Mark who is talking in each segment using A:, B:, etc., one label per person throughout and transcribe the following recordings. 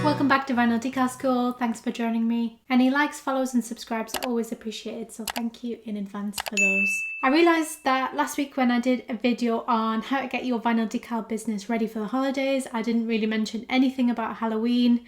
A: Welcome back to Vinyl Decals School. Thanks for joining me. Any likes, follows and subscribes are always appreciated, so thank you in advance for those. I realised that last week when I did a video on how to get your vinyl decal business ready for the holidays, I didn't really mention anything about Halloween.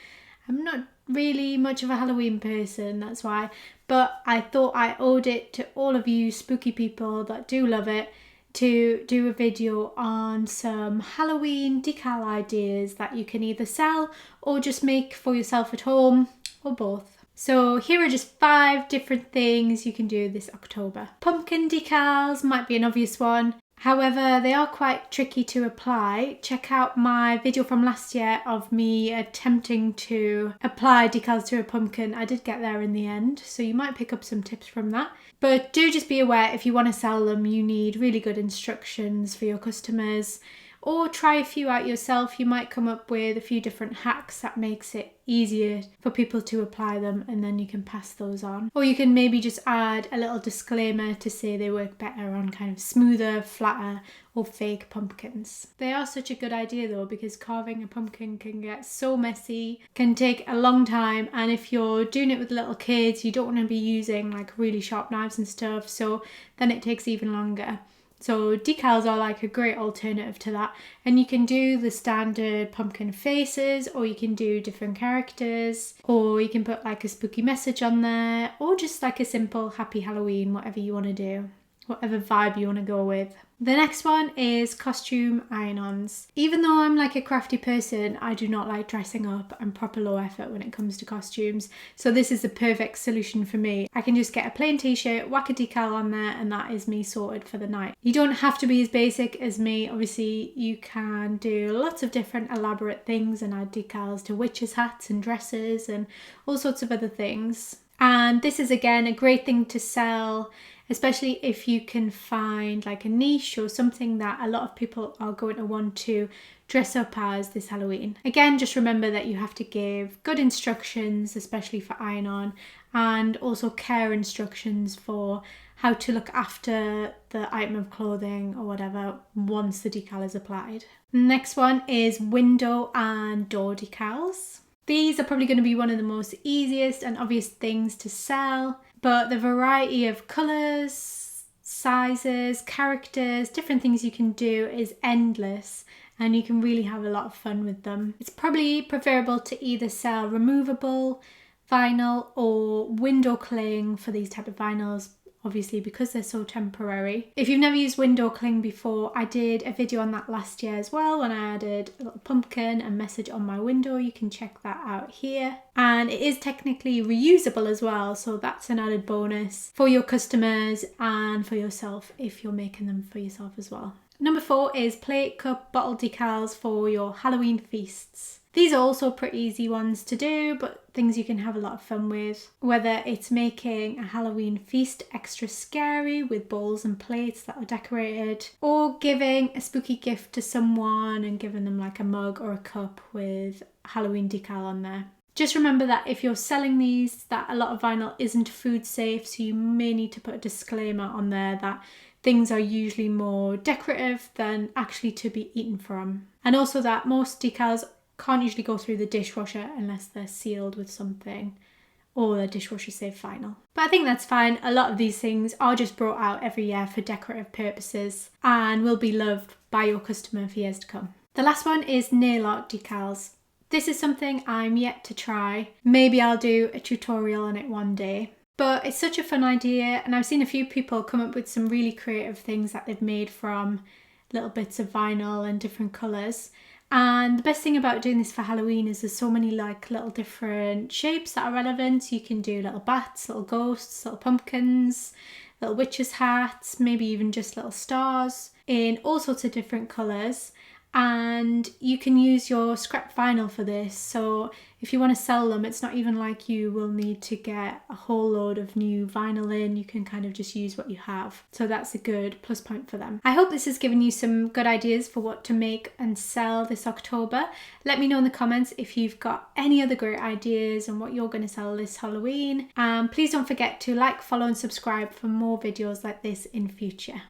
A: I'm not really much of a Halloween person, that's why, but I thought I owed it to all of you spooky people that do love it to do a video on some Halloween decal ideas that you can either sell or just make for yourself at home, or both. So here are just 5 different things you can do this October. Pumpkin decals might be an obvious one. However, they are quite tricky to apply. Check out my video from last year of me attempting to apply decals to a pumpkin. I did get there in the end, so you might pick up some tips from that. But do just be aware, if you want to sell them, you need really good instructions for your customers. Or try a few out yourself. You might come up with a few different hacks that makes it easier for people to apply them, and then you can pass those on. Or you can maybe just add a little disclaimer to say they work better on kind of smoother, flatter or fake pumpkins. They are such a good idea though, because carving a pumpkin can get so messy, can take a long time, and if you're doing it with little kids, you don't want to be using like really sharp knives and stuff, so then it takes even longer. So decals are like a great alternative to that, and you can do the standard pumpkin faces, or you can do different characters, or you can put like a spooky message on there, or just like a simple happy Halloween, whatever you want to do, whatever vibe you want to go with. The next one is costume iron-ons. Even though I'm like a crafty person, I do not like dressing up. I'm proper low effort when it comes to costumes. So this is the perfect solution for me. I can just get a plain t-shirt, whack a decal on there, and that is me sorted for the night. You don't have to be as basic as me. Obviously, you can do lots of different elaborate things and add decals to witches' hats and dresses and all sorts of other things. And this is again a great thing to sell, especially if you can find like a niche or something that a lot of people are going to want to dress up as this Halloween. Again, just remember that you have to give good instructions, especially for iron-on, and also care instructions for how to look after the item of clothing or whatever once the decal is applied. Next one is window and door decals. These are probably going to be one of the most easiest and obvious things to sell, but the variety of colours, sizes, characters, different things you can do is endless, and you can really have a lot of fun with them. It's probably preferable to either sell removable vinyl or window cling for these type of vinyls, obviously because they're so temporary. If you've never used window cling before, I did a video on that last year as well when I added a little pumpkin and message on my window. You can check that out here. And it is technically reusable as well, so that's an added bonus for your customers and for yourself if you're making them for yourself as well. Number 4 is plate, cup, bottle decals for your Halloween feasts. These are also pretty easy ones to do, but things you can have a lot of fun with. Whether it's making a Halloween feast extra scary with bowls and plates that are decorated, or giving a spooky gift to someone and giving them like a mug or a cup with Halloween decal on there. Just remember that if you're selling these, that a lot of vinyl isn't food safe, so you may need to put a disclaimer on there that things are usually more decorative than actually to be eaten from. And also that most decals can't usually go through the dishwasher unless they're sealed with something, or the dishwasher safe vinyl. But I think that's fine. A lot of these things are just brought out every year for decorative purposes and will be loved by your customer for years to come. The last one is nail art decals. This is something I'm yet to try. Maybe I'll do a tutorial on it one day. But it's such a fun idea, and I've seen a few people come up with some really creative things that they've made from little bits of vinyl and different colours. And the best thing about doing this for Halloween is there's so many like little different shapes that are relevant. You can do little bats, little ghosts, little pumpkins, little witches' hats, maybe even just little stars in all sorts of different colours. And you can use your scrap vinyl for this, so if you want to sell them, it's not even like you will need to get a whole load of new vinyl in. You can kind of just use what you have, so that's a good plus point for them. I hope this has given you some good ideas for what to make and sell this October. Let me know in the comments if you've got any other great ideas and what you're going to sell this Halloween. Please don't forget to like, follow and subscribe for more videos like this in future.